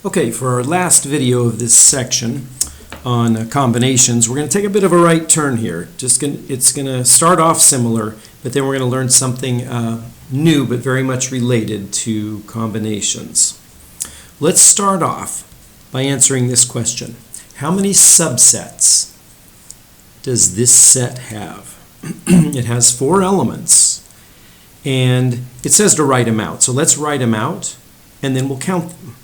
Okay, for our last video of this section on combinations, we're going to take a bit of a right turn here. It's going to start off similar, but then we're going to learn something new but very much related to combinations. Let's start off by answering this question. How many subsets does this set have? It has 4 elements, and it says to write them out. So let's write them out, and then we'll count them.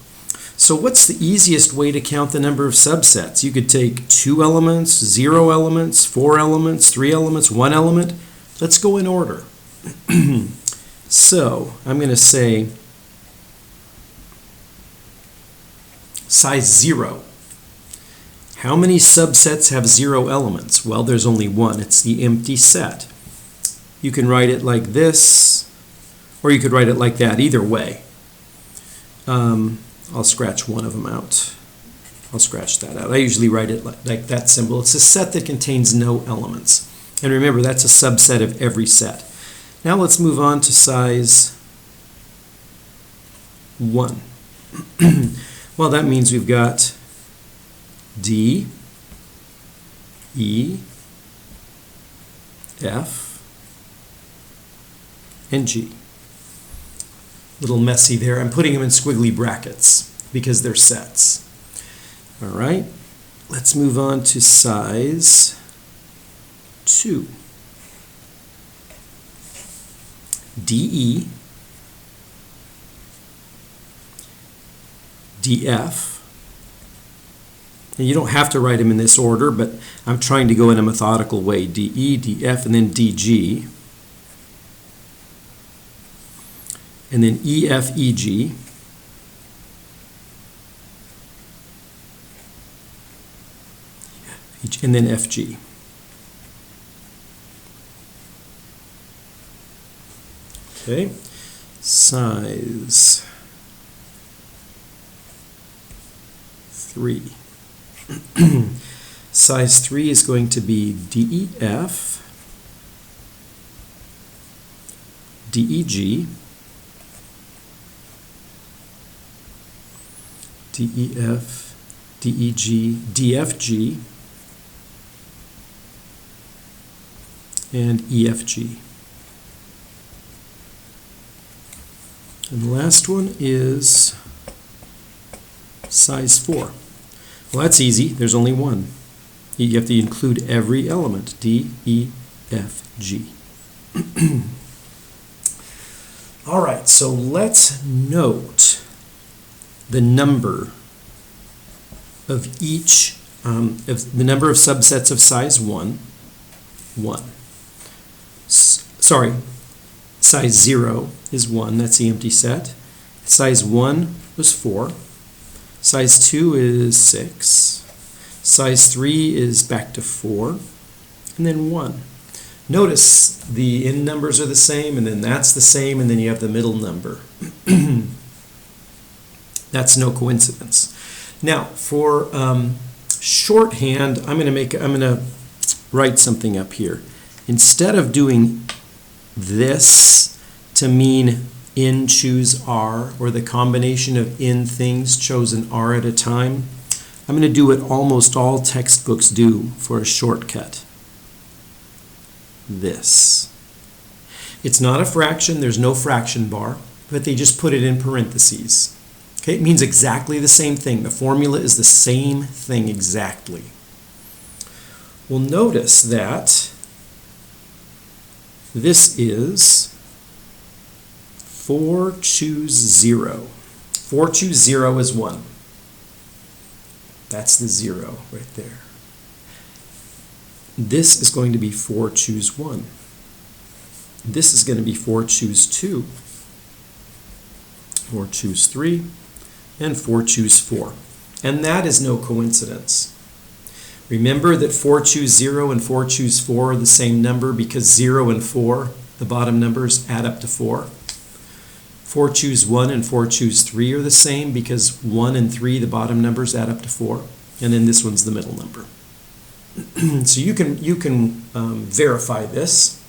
So what's the easiest way to count the number of subsets? You could take 2 elements, 0 elements, 4 elements, 3 elements, 1 element. Let's go in order. So I'm going to say size 0. How many subsets have 0 elements? Well, there's only one. It's the empty set. You can write it like this, or you could write it like that, either way. I'll scratch one of them out. I'll scratch that out. I usually write it like that symbol. It's a set that contains no elements. And remember, that's a subset of every set. Now let's move on to size 1. Well, that means we've got D, E, F, and G. Little messy there. I'm putting them in squiggly brackets because they're sets. All right, let's move on to size 2. DE, DF, and you don't have to write them in this order, but I'm trying to go in a methodical way. DE, DF, and then DG. And then EF, EG, and then FG. Okay, size 3. Size 3 is going to be DEF, DEG, DEF, DEG, DFG, and EFG. And the last one is size 4. Well, that's easy. There's only one. You have to include every element, D, E, F, G. All right, so let's note the number of each, the number of subsets of size 1, 1. Sorry, size 0 is 1, that's the empty set. Size 1 was 4. Size 2 is 6. Size 3 is back to 4. And then 1. Notice the end numbers are the same, and then that's the same, and then you have the middle number. That's no coincidence. Now, for shorthand, I'm going to write something up here. Instead of doing this to mean in choose R, or the combination of in things chosen R at a time, I'm going to do what almost all textbooks do for a shortcut. This. It's not a fraction, there's no fraction bar, but they just put it in parentheses. Okay, it means exactly the same thing. The formula is the same thing exactly. Well, notice that this is 4 choose 0. 4 choose 0 is 1. That's the 0 right there. This is going to be 4 choose 1. This is going to be 4 choose 2. 4 choose 3. And 4 choose 4. And that is no coincidence. Remember that 4 choose 0 and 4 choose 4 are the same number because 0 and 4, the bottom numbers, add up to 4. 4 choose 1 and 4 choose 3 are the same because 1 and 3, the bottom numbers, add up to 4. And then this one's the middle number. So you can verify this.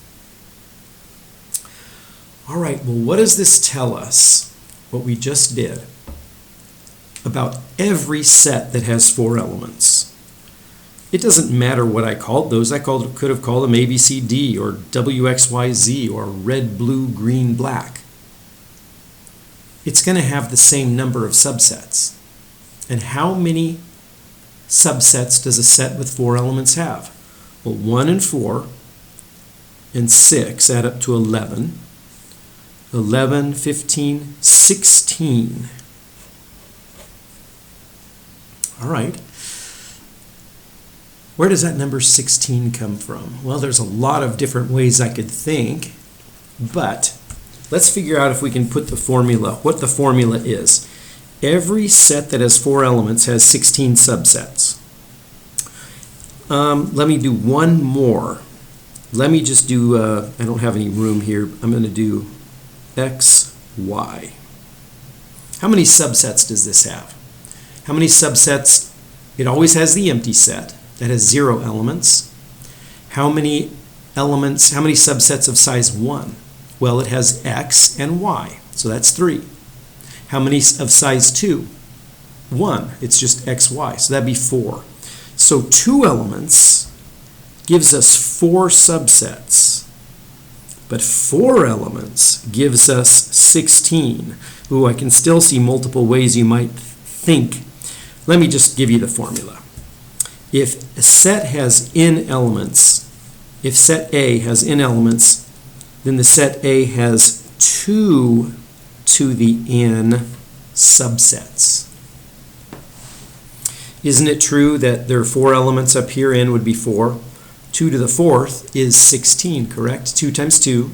All right, well, what does this tell us, what we just did? about every set that has 4 elements. It doesn't matter what I called those. Could have called them A, B, C, D, or W, X, Y, Z, or red, blue, green, black. It's going to have the same number of subsets. And how many subsets does a set with 4 elements have? Well, 1 and 4 and 6 add up to 11. 11, 15, 16. All right. Where does that number 16 come from? Well, there's a lot of different ways I could think, but let's figure out if we can put the formula, what the formula is. Every set that has 4 elements has 16 subsets. Let me do one more. Let me just do, I don't have any room here. I'm going to do X, Y. How many subsets does this have? How many subsets? It always has the empty set that has 0 elements. How many elements, how many subsets of size 1? Well, it has X and Y, so that's 3. How many of size 2? 1. It's just X, Y, so that'd be 4. So 2 elements gives us 4 subsets, but 4 elements gives us 16. Ooh, I can still see multiple ways you might think. Let me just give you the formula. If a set has n elements, if set A has n elements, then the set A has 2 to the n subsets. Isn't it true that there are 4 elements up here, n would be 4? 2 to the 4th is 16, correct? 2 times 2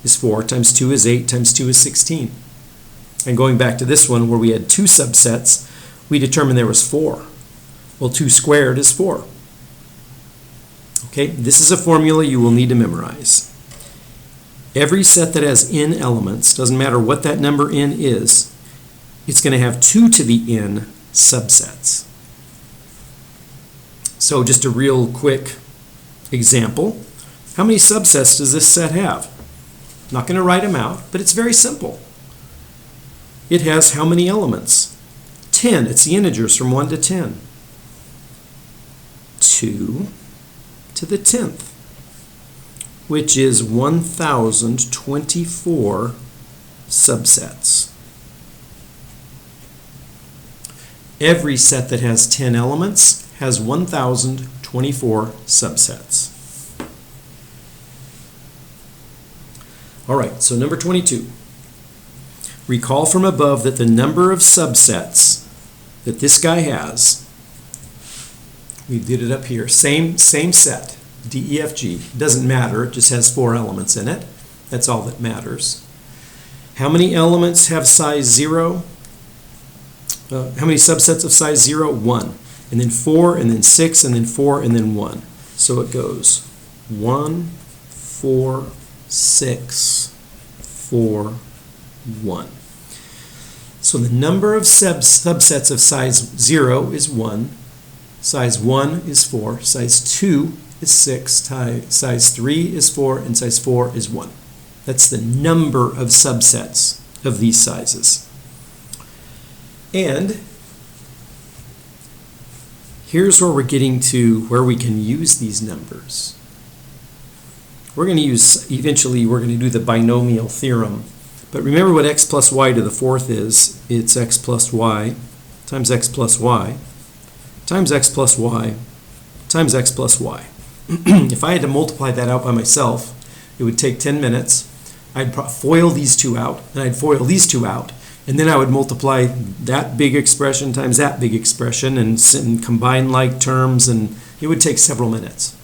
is 4, times 2 is 8, times 2 is 16. And going back to this one where we had 2 subsets, we determined there was 4. Well, 2 squared is 4. Okay, this is a formula you will need to memorize. Every set that has n elements, doesn't matter what that number n is, it's going to have 2 to the n subsets. So just a real quick example. How many subsets does this set have? I'm not going to write them out, but it's very simple. It has how many elements? 10. It's the integers from 1 to 10. 2 to the 10th, which is 1,024 subsets. Every set that has 10 elements has 1,024 subsets. All right, so number 22. Recall from above that the number of subsets that this guy has, we did it up here, same set, D, E, F, G. It doesn't matter, it just has 4 elements in it. That's all that matters. How many elements have size 0? How many subsets of size 0? 1. And then 4, and then 6, and then 4, and then 1. So it goes 1, 4, 6, 4, 1. So the number of subsets of size 0 is 1. Size 1 is 4, size 2 is 6, size 3 is 4, and size 4 is 1. That's the number of subsets of these sizes. And here's where we're getting to where we can use these numbers. We're going to use, eventually we're going to do the binomial theorem. But remember what x plus y to the 4th is. It's x plus y times x plus y times x plus y times x plus y. If I had to multiply that out by myself, it would take 10 minutes. I'd FOIL these two out, and I'd FOIL these two out, and then I would multiply that big expression times that big expression and combine like terms, and it would take several minutes.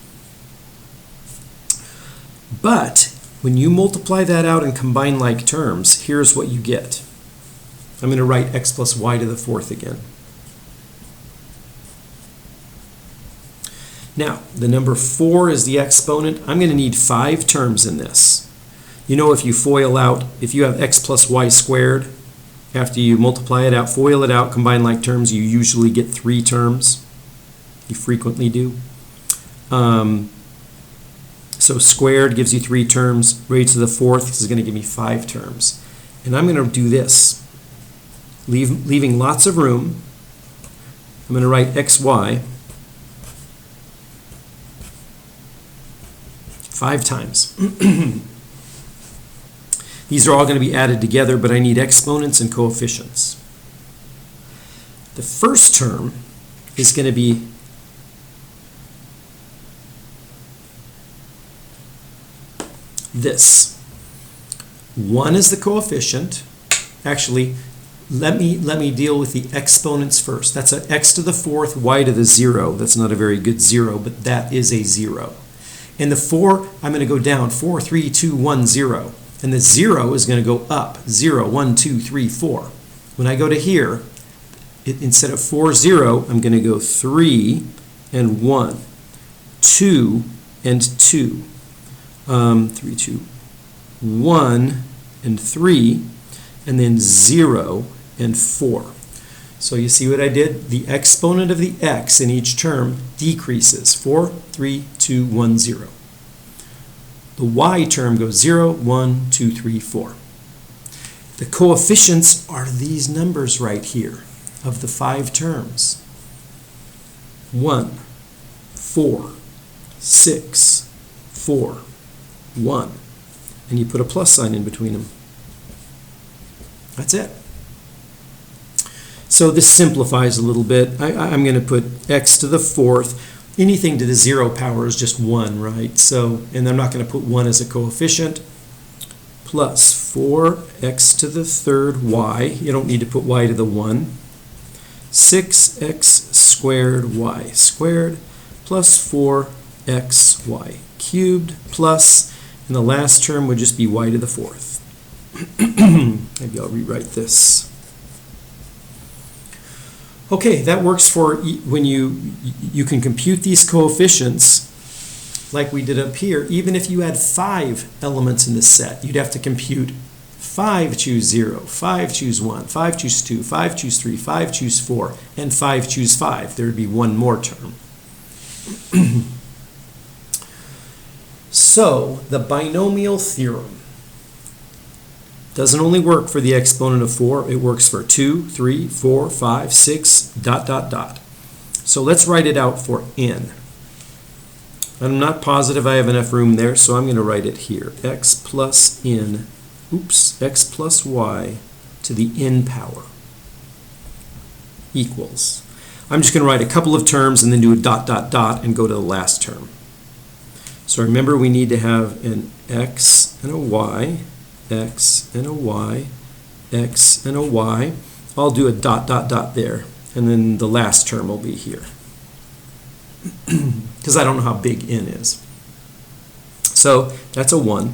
But when you multiply that out and combine like terms, here's what you get. I'm going to write x plus y to the 4th again. Now, the number 4 is the exponent. I'm going to need 5 terms in this. You know, if you FOIL out, if you have x plus y squared, after you multiply it out, FOIL it out, combine like terms, you usually get 3 terms. You frequently do. So squared gives you 3 terms. Raised to the 4th is going to give me 5 terms. And I'm going to do this. leaving lots of room. I'm going to write xy 5 times. These are all going to be added together, but I need exponents and coefficients. The first term is going to be this. 1 is the coefficient. Actually, let me deal with the exponents first. That's an x to the 4th, y to the 0. That's not a very good 0, but that is a 0. And the 4, I'm going to go down. 4, 3, 2, 1, 0. And the 0 is going to go up. 0, 1, 2, 3, 4. When I go to here, instead of 4, 0, I'm going to go 3 and 1. 2 and 2. 3, 2, 1 and 3. And then 0 and 4. So you see what I did? The exponent of the x in each term decreases. 4, 3, 2, 1, 0. The y term goes 0, 1, 2, 3, 4. The coefficients are these numbers right here of the 5 terms. 1, 4, 6, 4, 1. And you put a plus sign in between them. That's it. So this simplifies a little bit. I'm going to put x to the 4th. Anything to the 0 power is just 1, right? So, and I'm not going to put 1 as a coefficient. Plus 4x to the 3rd y. You don't need to put y to the 1. 6x squared y squared plus 4xy cubed plus, and the last term would just be y to the 4th. Maybe I'll rewrite this. Okay, that works for when you can compute these coefficients like we did up here. Even if you had 5 elements in the set, you'd have to compute 5 choose 0, 5 choose 1, 5 choose 2, 5 choose 3, 5 choose 4, and 5 choose 5. There would be one more term. So, the binomial theorem doesn't only work for the exponent of 4, it works for 2, 3, 4, 5, 6, ... So let's write it out for n. I'm not positive I have enough room there, so I'm going to write it here. X plus n, x plus y to the n power equals. I'm just going to write a couple of terms and then do a ... and go to the last term. So remember, we need to have an x and a y, x and a y, x and a y. I'll do a ... there, and then the last term will be here. Because I don't know how big n is. So that's a 1.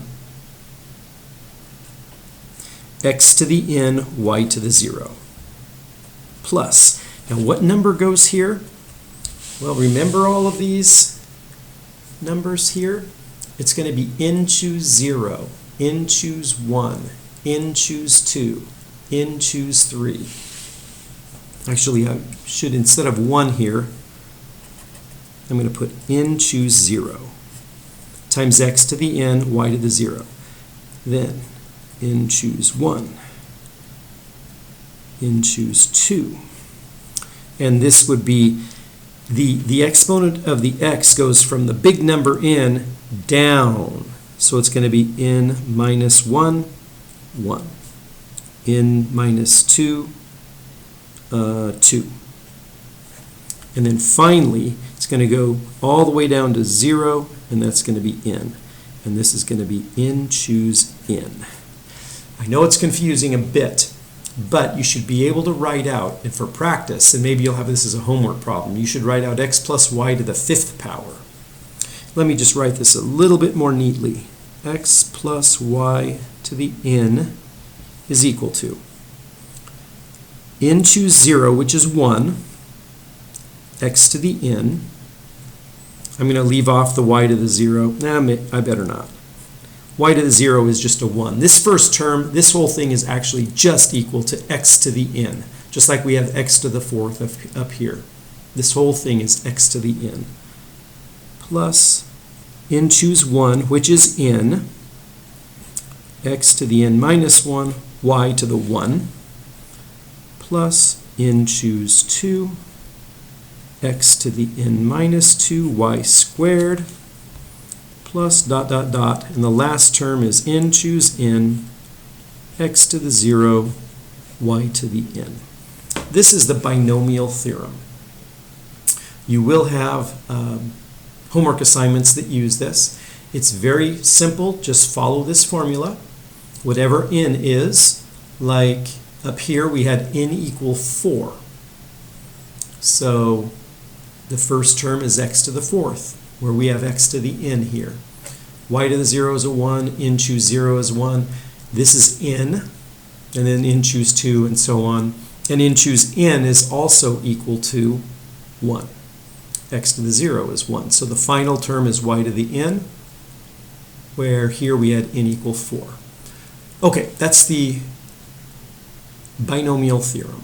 X to the n, y to the 0. Plus. Now what number goes here? Well, remember all of these numbers here? It's going to be n choose 0, n choose 1, n choose 2, n choose 3. Actually, I should, instead of 1 here, I'm going to put n choose 0 times x to the n, y to the 0. Then n choose 1, n choose 2. And this would be the exponent of the x goes from the big number n down. So it's going to be n minus 1, 1. N minus 2, 2. And then finally, it's going to go all the way down to 0, and that's going to be n. And this is going to be n choose n. I know it's confusing a bit, but you should be able to write out, and for practice, and maybe you'll have this as a homework problem, you should write out x plus y to the 5th power. Let me just write this a little bit more neatly. X plus y to the n is equal to n choose 0, which is 1, x to the n. I'm going to leave off the y to the 0. Nah, I better not. Y to the 0 is just a 1. This first term, this whole thing is actually just equal to x to the n, just like we have x to the 4th up here. This whole thing is x to the n. Plus n choose 1, which is n, x to the n minus 1, y to the 1, plus n choose 2 x to the n minus 2 y squared plus dot dot dot, and the last term is n choose n x to the 0 y to the n. This is the binomial theorem. You will have homework assignments that use this. It's very simple. Just follow this formula. Whatever n is, like up here we had n equal 4. So the first term is x to the 4th, where we have x to the n here. Y to the 0 is a 1, n choose 0 is 1. This is n, and then n choose 2, and so on. And n choose n is also equal to 1. X to the 0 is 1. So the final term is y to the n, where here we had n equal 4. Okay, that's the binomial theorem.